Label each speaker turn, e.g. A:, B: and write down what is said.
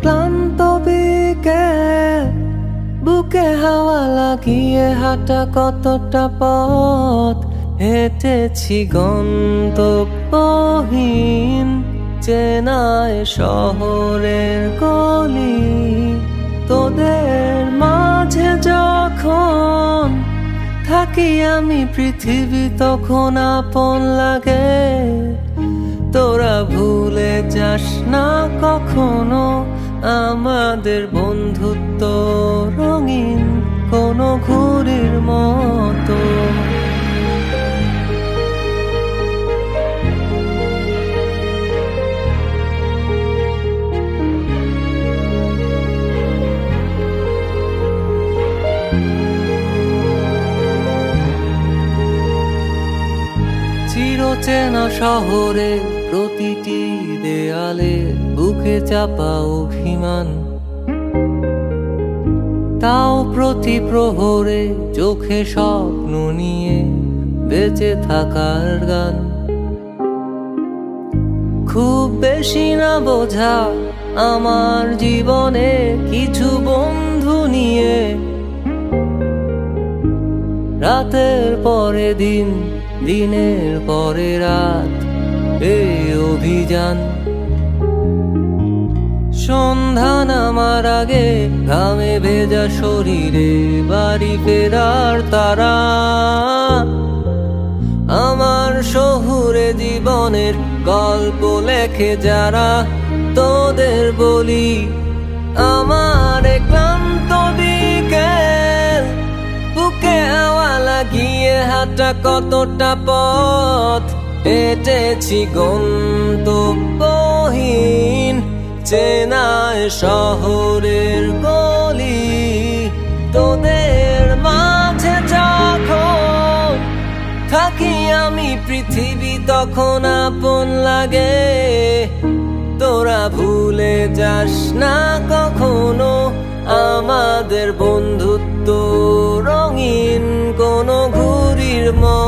A: ক্লান্ত বিকেল, বুকে হাওয়া লাগিয়ে হাঁটা কতটা পথ হেঁটেছি গন্তব্যহীন চেনায় শহরের গলি। তোদের মাঝে যখন থাকি আমি পৃথিবী তখন আপন লাগে। তোরা ভুলে যাস না কখনো আমাদের বন্ধুত্ব রঙিন কোনো ঘুড়ির মতো। চিরচেনা শহরে প্রতিটি দেয়ালে বুকে চাপা অভিমান, তাও প্রতি প্রহরে চোখে স্বপ্ন নিয়ে বেঁচে থাকার গান। খুব বেশি না বোঝা আমার জীবনে কিছু বন্ধু নিয়ে, রাতের পরে দিন, দিনের পরে রাত এই অভিযান। সন্ধ্যা নামার আগে ঘামে ভেজা শরীরে বাড়ি ফেরার তারা। আমার শহুরে জীবনের গল্প লেখে যারা, তোদের বলি আমার ক্লান্ত বিকেল, বুকে হাওয়া লাগিয়ে হাঁটা কতটা পথ হেঁটেছি গন্তব্যহীন চেনায় শহরের গলি। তোদের মাঝে যখন থাকি আমি পৃথিবী তখন আপন লাগে। তোরা ভুলে যাস না কখনো আমাদের বন্ধুত্ব রঙিন কোনো ঘুড়ির মতো।